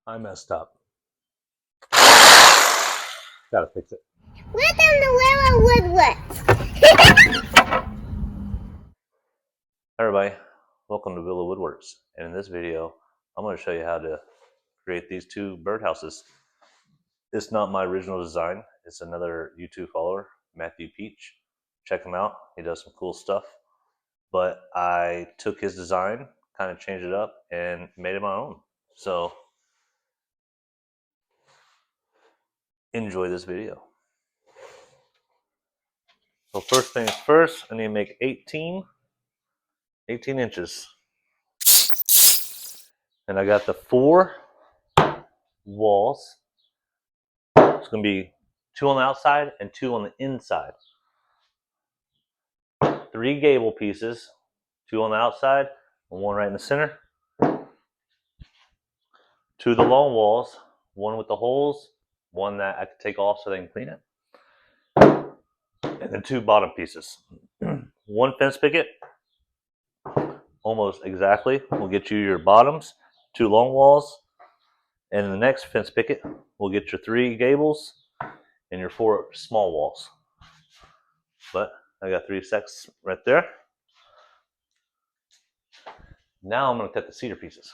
I messed up. Gotta fix it. Welcome to Willow Woodworks. Hey everybody, welcome to Willow Woodworks. And in this video, I'm going to show you how to create these two birdhouses. It's not my original design. It's another YouTube follower, Matthew Peach. Check him out. He does some cool stuff. But I took his design, kind of changed it up, and made it my own. So enjoy this video. So first things first, I need to make 18 inches. And I got the 4 walls. It's going to be 2 on the outside and 2 on the inside. 3 gable pieces, 2 on the outside and 1 right in the center. 2 of the long walls, 1 with the holes, 1 that I could take off so they can clean it. And then 2 bottom pieces. 1 fence picket, almost exactly, will get you your bottoms, 2 long walls, and in the next fence picket will get your 3 gables and your 4 small walls. But I got 3 sets right there. Now I'm going to cut the cedar pieces.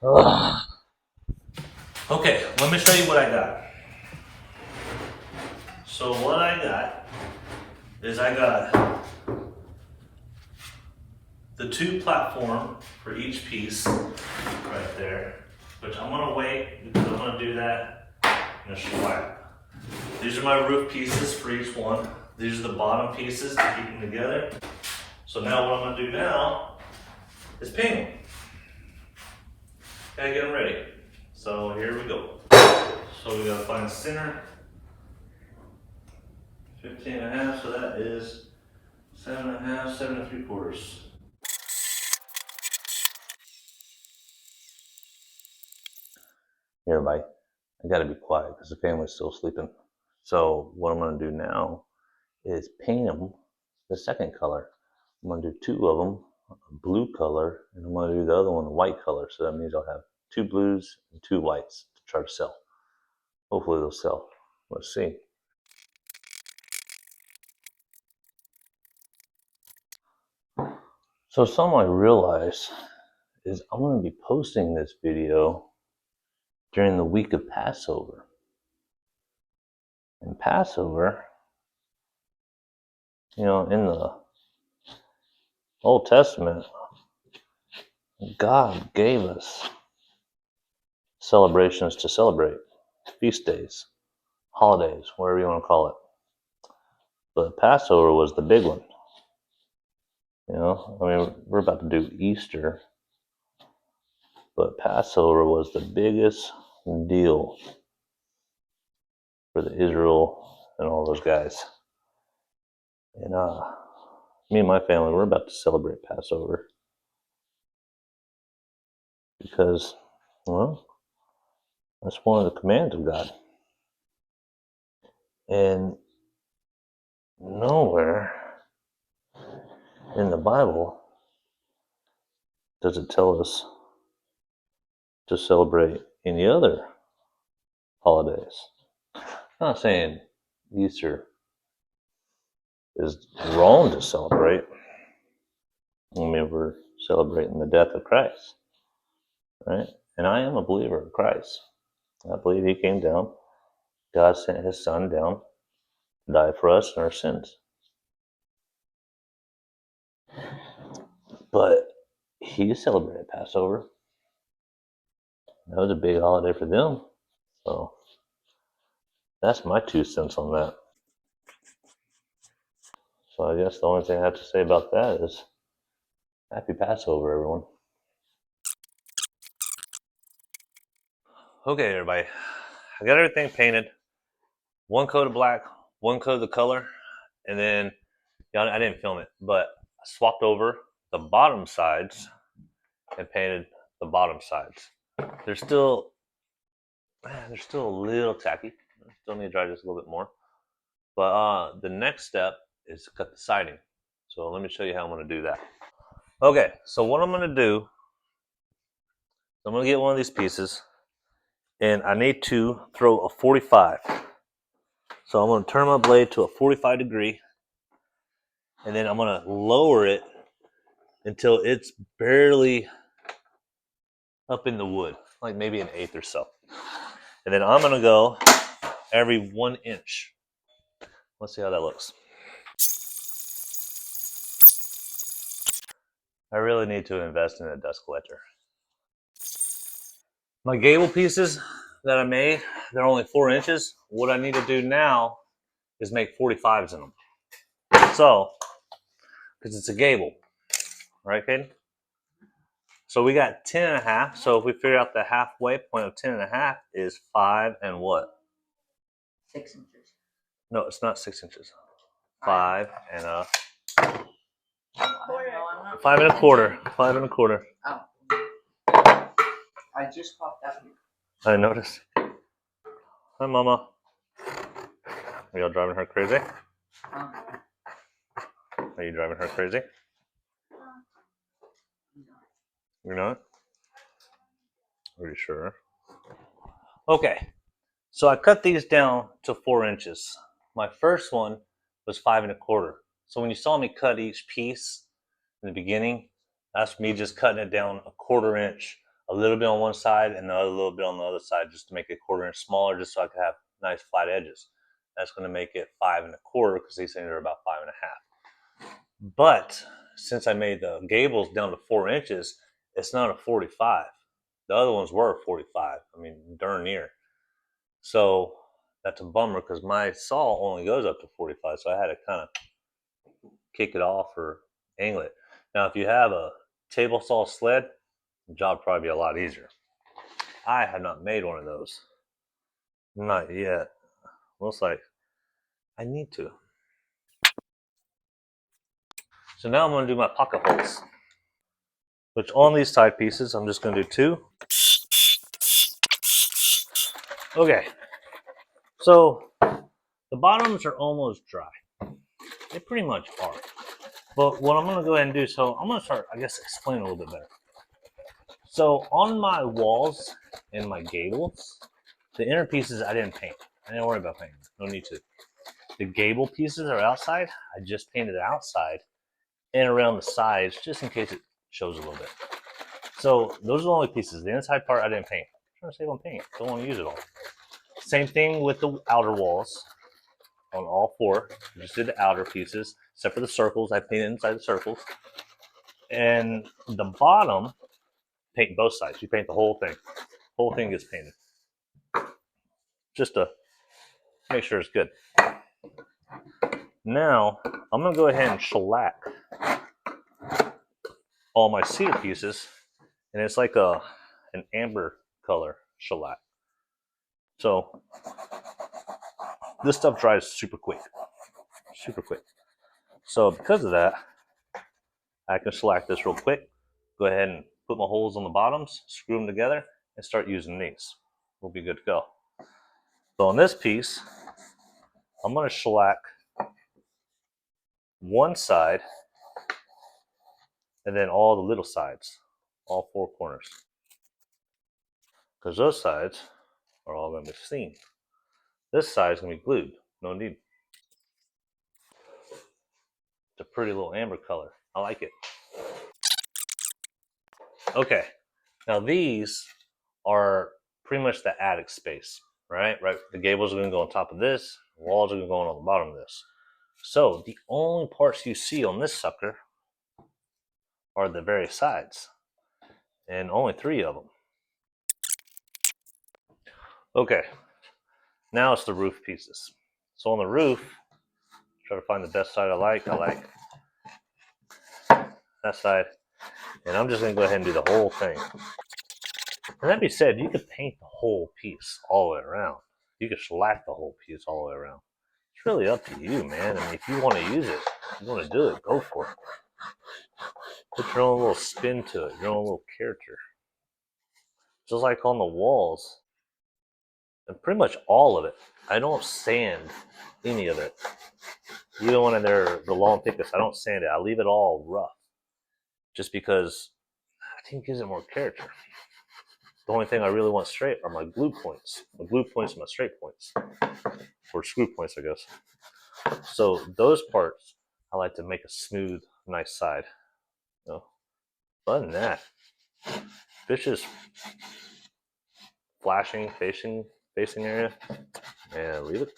Ugh. Okay, let me show you what I got. So what I got is I got the 2 platform for each piece right there, which I'm going to wait because I'm going to do that in a shellac. These are my roof pieces for each one. These are the bottom pieces to keep them together. So now what I'm going to do now is paint them. Gotta get them ready. So here we go. So we gotta find the center. 15.5, so that is 7.5, 7 3/4. Hey everybody, I gotta be quiet because the family's still sleeping. So what I'm gonna do now is paint them the second color. I'm gonna do 2 of them, a blue color, and I'm gonna do the other one a white color. So that means I'll have 2 blues and 2 whites to try to sell. Hopefully they'll sell. Let's see. So something I realized is I'm going to be posting this video during the week of Passover. And Passover, in the Old Testament, God gave us celebrations to celebrate, feast days, holidays, whatever you want to call it. But Passover was the big one. We're about to do Easter, but Passover was the biggest deal for the Israel and all those guys. And me and my family, we're about to celebrate Passover because, well, that's one of the commands of God. And nowhere in the Bible does it tell us to celebrate any other holidays. I'm not saying Easter is wrong to celebrate. We're celebrating the death of Christ, right? And I am a believer of Christ. I believe he came down. God sent his son down to die for us and our sins. But he celebrated Passover. That was a big holiday for them. So that's my 2 cents on that. So I guess the only thing I have to say about that is happy Passover, everyone. Okay, everybody. I got everything painted. 1 coat of black, 1 coat of the color, and then I didn't film it, but I swapped over the bottom sides and painted the bottom sides. They're still a little tacky. I still need to dry just a little bit more. But the next step is to cut the siding. So let me show you how I'm going to do that. Okay, so what I'm gonna do, I'm gonna get one of these pieces, and I need to throw a 45. So I'm gonna turn my blade to a 45 degree, and then I'm gonna lower it until it's barely up in the wood, like maybe an eighth or so. And then I'm gonna go every 1 inch. Let's see how that looks. I really need to invest in a dust collector. My gable pieces that I made, they're only 4 inches. What I need to do now is make 45s in them. So, because it's a gable, right, Caden? So we got 10 and a half. So if we figure out the halfway point of 10 and a half is 5 and what? 6 inches. No, it's not 6 inches. 5 and a... Quarter. 5 and a quarter. 5 and a quarter. Oh. I just popped up. I noticed. Hi, Mama. Are y'all driving her crazy? Are you driving her crazy? You're not? Are you sure? Okay. So I cut these down to 4 inches. My first one was 5 and a quarter. So when you saw me cut each piece in the beginning, that's me just cutting it down a quarter inch, a little bit on one side and the other little bit on the other side, just to make it a quarter inch smaller, just so I could have nice flat edges. That's going to make it 5 and a quarter because these things are about 5 and a half. But since I made the gables down to 4 inches, it's not a 45. The other ones were 45. I mean, darn near. So that's a bummer because my saw only goes up to 45. So I had to kind of kick it off or angle it. Now, if you have a table saw sled, the job would probably be a lot easier. I have not made one of those. Not yet. Looks like I need to. So now I'm going to do my pocket holes. Which on these side pieces, I'm just going to do 2. Okay. So the bottoms are almost dry. They pretty much are. But what I'm going to go ahead and do, so I'm going to start, I guess, explain a little bit better. So on my walls and my gables, the inner pieces I didn't paint. I didn't worry about painting. No need to. The gable pieces are outside. I just painted outside and around the sides just in case it shows a little bit. So those are the only pieces. The inside part I didn't paint. I'm trying to save on paint. Don't want to use it all. Same thing with the outer walls on all 4. I just did the outer pieces, except for the circles. I painted inside the circles. And the bottom, paint both sides. You paint the whole thing. The whole thing gets painted. Just to make sure it's good. Now, I'm going to go ahead and shellac all my cedar pieces. And it's like an amber color shellac. So, this stuff dries super quick. Super quick. So, because of that, I can shellac this real quick. Go ahead and put my holes on the bottoms, screw them together, and start using these. We'll be good to go. So on this piece, I'm going to shellac one side and then all the little sides, all 4 corners. Because those sides are all going to be seen. This side is going to be glued. No need. It's a pretty little amber color. I like it. Okay. Now these are pretty much the attic space, right? Right. The gables are going to go on top of this. The walls are going to go on the bottom of this. So the only parts you see on this sucker are the various sides. And only 3 of them. Okay. Now it's the roof pieces. So on the roof, try to find the best side I like. I like that side. And I'm just going to go ahead and do the whole thing. And that being said, you could paint the whole piece all the way around. You could shellac the whole piece all the way around. It's really up to you, man. I mean, if you want to use it, if you want to do it, go for it. Put your own little spin to it, your own little character. Just like on the walls, and pretty much all of it. I don't sand any of it. Even when they're the long thickness, I don't sand it. I leave it all rough. just because I think it gives it more character. The only thing I really want straight are my glue points. My glue points and my straight points. Or screw points, I guess. So those parts, I like to make a smooth, nice side. You know? Other than that, fish is flashing, facing area, and leave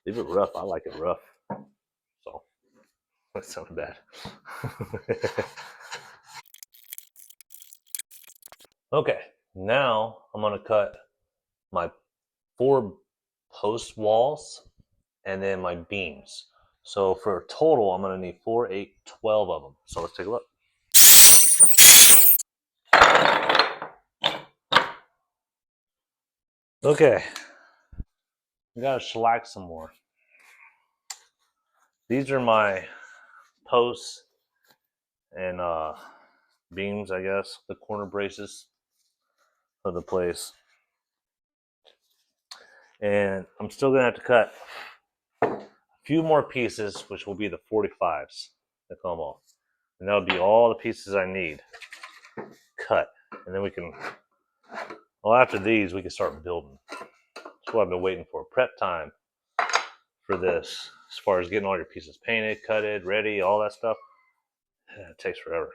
it rough. I like it rough. So that sounded bad. Okay, now I'm gonna cut my 4 post walls and then my beams. So for a total, I'm gonna need 4, 8, 12 of them. So let's take a look. Okay, we gotta shellac some more. These are my posts and beams, I guess, the corner braces of the place. And I'm still gonna have to cut a few more pieces, which will be the 45s that come off. And that'll be all the pieces I need cut. And then we can, well, after these, we can start building. That's what I've been waiting for. Prep time for this, as far as getting all your pieces painted, cutted, ready, all that stuff. It takes forever.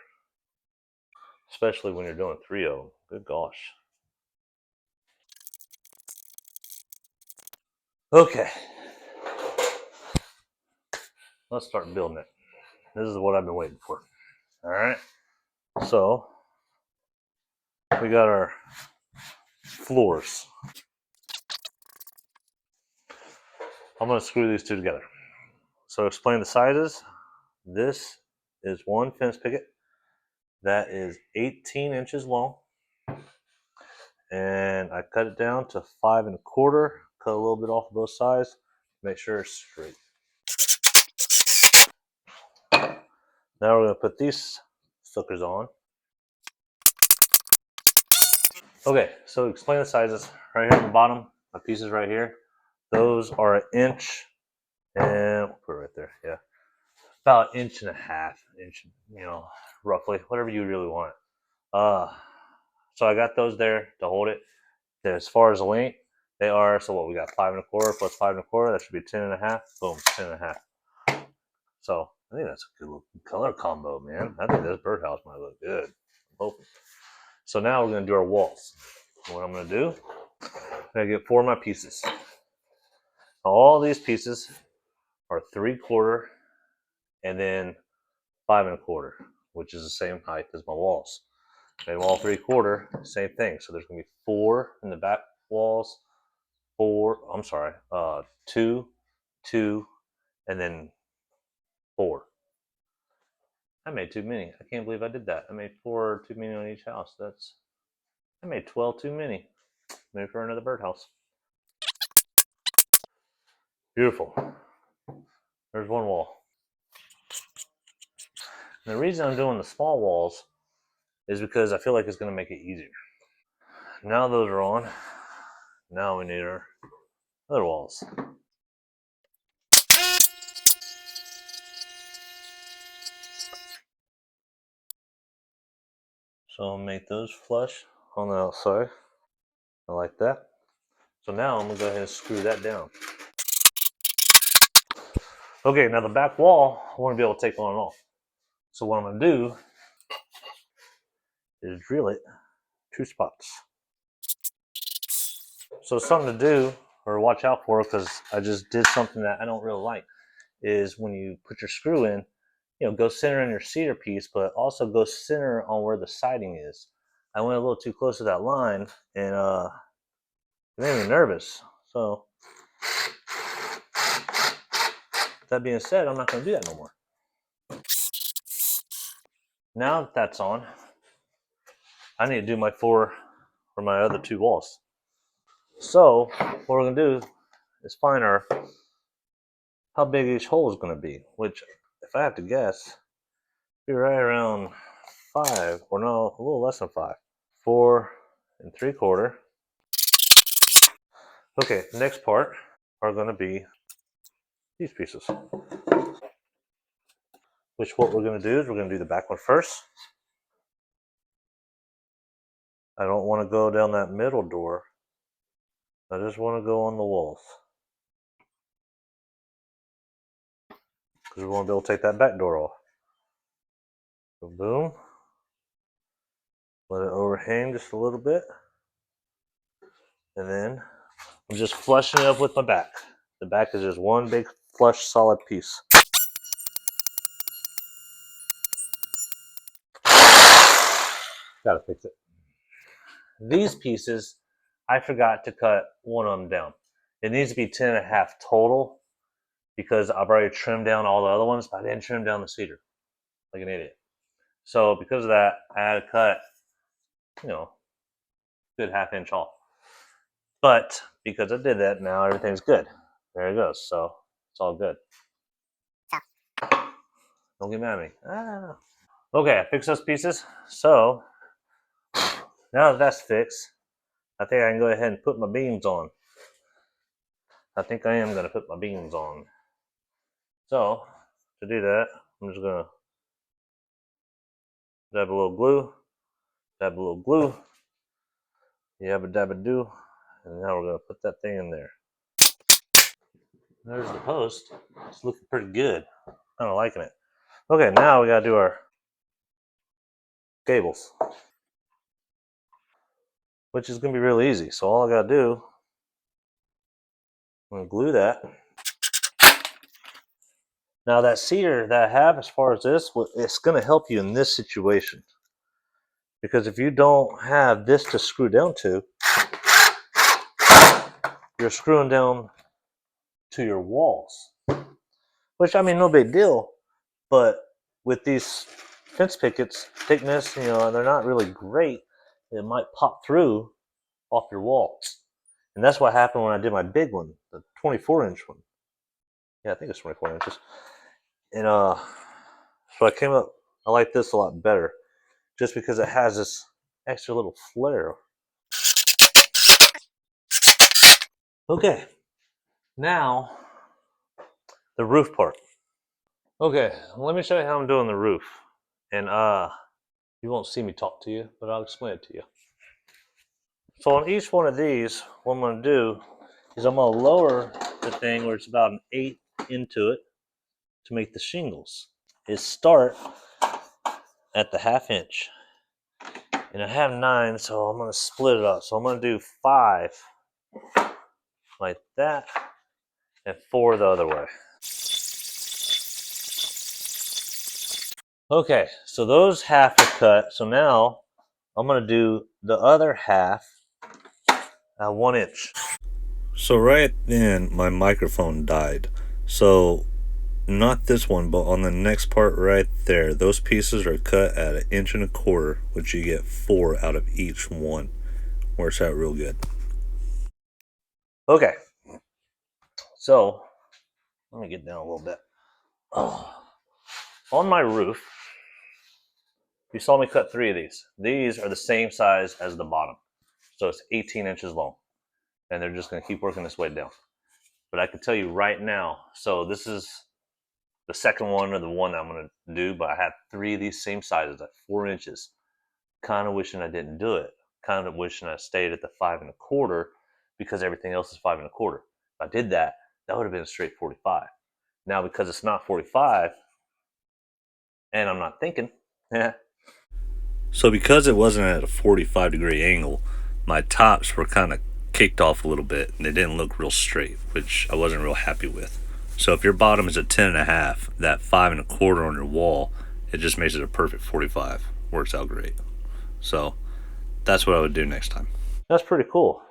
Especially when you're doing 3 of them. Good gosh. Okay. Let's start building it. This is what I've been waiting for. Alright. So, we got our floors. I'm going to screw these two together. So, explain the sizes. This is one fence picket that is 18 inches long. And I cut it down to 5 1/4. Cut a little bit off both sides. Make sure it's straight. Now we're going to put these suckers on. Okay, so explain the sizes. Right here at the bottom, my pieces right here. Those are 1 inch and we'll put it right there. Yeah, about 1.5 inches, roughly, whatever you really want. So I got those there to hold it. As far as the length, they are, so what we got, 5 1/4 plus 5 1/4. That should be 10 1/2. Boom, 10 1/2. So I think that's a good little color combo, man. I think this birdhouse might look good. I'm hoping. So now we're gonna do our walls. What I'm gonna do, I'm gonna get 4 of my pieces. All these pieces are 3/4 and then 5 1/4, which is the same height as my walls. Made them all 3/4, same thing. So there's gonna be 4 in the back walls, 2, 2, and then 4. I made too many. I can't believe I did that. I made 4 too many on each house. I made 12 too many. Maybe for another birdhouse. Beautiful. There's one wall. And the reason I'm doing the small walls is because I feel like it's going to make it easier. Now those are on. Now we need our other walls. So I'll make those flush on the outside. I like that. So now I'm going to go ahead and screw that down. Okay, now the back wall, I want to be able to take on and off. So what I'm going to do is drill it 2 spots. So something to do or watch out for, because I just did something that I don't really like, is when you put your screw in, go center in your cedar piece, but also go center on where the siding is. I went a little too close to that line, and it made me nervous. So that being said, I'm not going to do that no more. Now that that's on, I need to do my 4 or my other 2 walls. So what we're going to do is find how big each hole is going to be, which, if I have to guess, be right around 5, or no, a little less than 5. 4 3/4. Okay, the next part are going to be these pieces. Which what we're going to do is we're going to do the back one first. I don't want to go down that middle door. I just want to go on the walls. Because we want to be able to take that back door off. So boom. Let it overhang just a little bit. And then I'm just flushing it up with my back. The back is just one big flush solid piece. Gotta fix it. These pieces, I forgot to cut one of them down. It needs to be 10.5 total because I've already trimmed down all the other ones, but I didn't trim down the cedar like an idiot. So because of that, I had to cut, good half-inch off. But because I did that, now everything's good. There it goes. So it's all good. Don't get mad at me. Ah. Okay, I fixed those pieces. So now that that's fixed, I think I can go ahead and put my beams on. I think I am going to put my beams on. So to do that, I'm just going to dab a little glue, yabba dabba do, and now we're going to put that thing in there. There's the post. It's looking pretty good. Kind of liking it. Okay, now we got to do our gables, which is going to be really easy. So all I got to do, I'm going to glue that. Now that cedar that I have as far as this, it's going to help you in this situation. Because if you don't have this to screw down to, you're screwing down to your walls. Which, I mean, no big deal. But with these fence pickets, thickness, they're not really great. It might pop through off your walls. And that's what happened when I did my big one, the 24-inch one. Yeah, I think it's 24 inches. And so I came up, I like this a lot better. Just because it has this extra little flare. Okay, now the roof part. Okay, let me show you how I'm doing the roof. And you won't see me talk to you, but I'll explain it to you. So on each one of these, what I'm going to do is I'm going to lower the thing where it's about an 1/8 into it to make the shingles. Is start at the 1/2 inch. And I have 9, so I'm going to split it up. So I'm going to do 5 like that and 4 the other way. Okay, so those half are cut. So now I'm going to do the other half at 1 inch. So right then my microphone died. So not this one, but on the next part right there, those pieces are cut at 1.25 inches, which you get 4 out of each one. Works out real good. Okay, so let me get down a little bit. On my roof, you saw me cut 3 of these. These are the same size as the bottom. So it's 18 inches long. And they're just going to keep working this way down. But I can tell you right now, so this is the second one or the one I'm going to do, but I have 3 of these same sizes at 4 inches. Kind of wishing I didn't do it. Kind of wishing I stayed at the 5 1/4 because everything else is 5 1/4. If I did that, that would have been a straight 45. Now, because it's not 45, and I'm not thinking, so because it wasn't at a 45-degree angle, my tops were kind of kicked off a little bit and they didn't look real straight, which I wasn't real happy with. So if your bottom is a 10.5, that 5 1/4 on your wall, it just makes it a perfect 45. Works out great. So that's what I would do next time. That's pretty cool.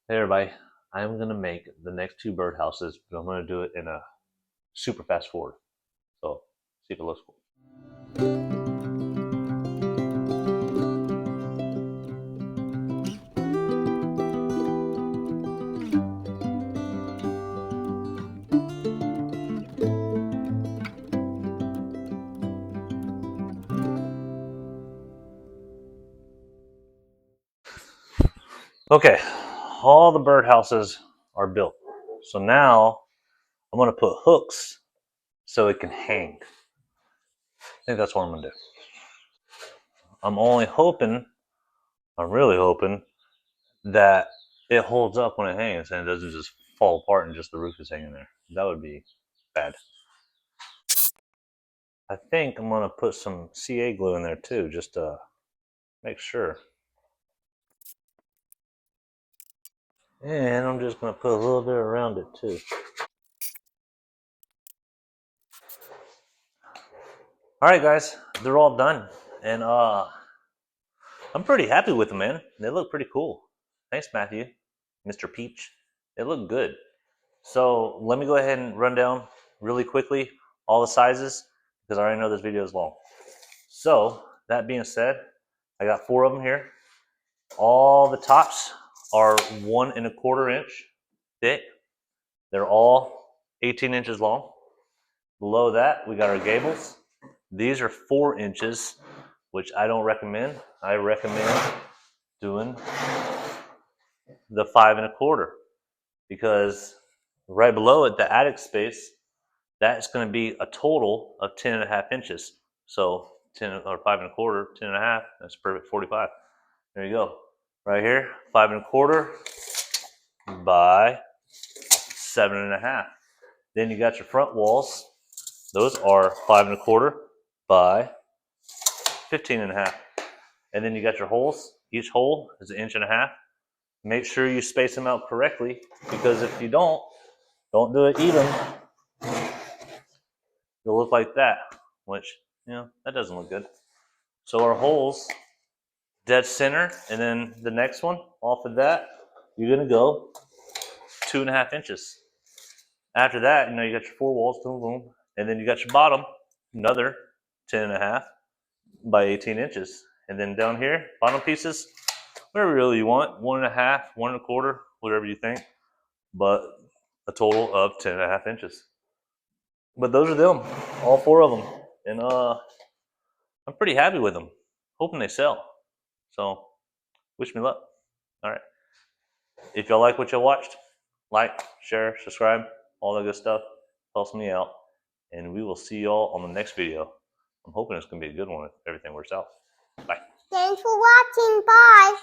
Hey everybody, I'm going to make the next 2 birdhouses, but I'm going to do it in a super fast forward. So see if it looks cool. Okay, all the birdhouses are built. So now I'm going to put hooks so it can hang. I think that's what I'm going to do. I'm only hoping I'm really hoping that it holds up when it hangs and it doesn't just fall apart and just the roof is hanging there. That would be bad. I think I'm gonna put some CA glue in there too, just to make sure. And I'm just gonna put a little bit around it too. All right, guys, they're all done, and I'm pretty happy with them, man. They look pretty cool. Thanks, Matthew, Mr. Peach. They look good. So let me go ahead and run down really quickly all the sizes because I already know this video is long. So that being said, I got 4 of them here. All the tops are 1¼ inch thick. They're all 18 inches long. Below that, we got our gables. These are 4 inches, which I don't recommend. I recommend doing the 5¼ because right below it, the attic space, that's going to be a total of 10½ inches. So 10 or 5¼ 10½, that's perfect, 45. There you go. Right here, 5¼ by 7½. Then you got your front walls. Those are 5¼ by 15½. And then you got your holes. Each hole is 1.5 inches. Make sure you space them out correctly because if you don't do it even, you'll look like that, which, that doesn't look good. So our holes, dead center, and then the next one, off of that, you're gonna go 2.5 inches. After that, you got your 4 walls, boom, boom, and then you got your bottom, another 10.5 by 18 inches. And then down here, bottom pieces, whatever really you want, 1.5, 1¼ whatever you think, but a total of 10.5 inches. But those are them, all 4 of them, and I'm pretty happy with them. Hoping they sell. So, wish me luck. All right. If y'all like what you watched, like, share, subscribe, all that good stuff. Helps me out. And we will see y'all on the next video. I'm hoping it's going to be a good one if everything works out. Bye. Thanks for watching. Bye.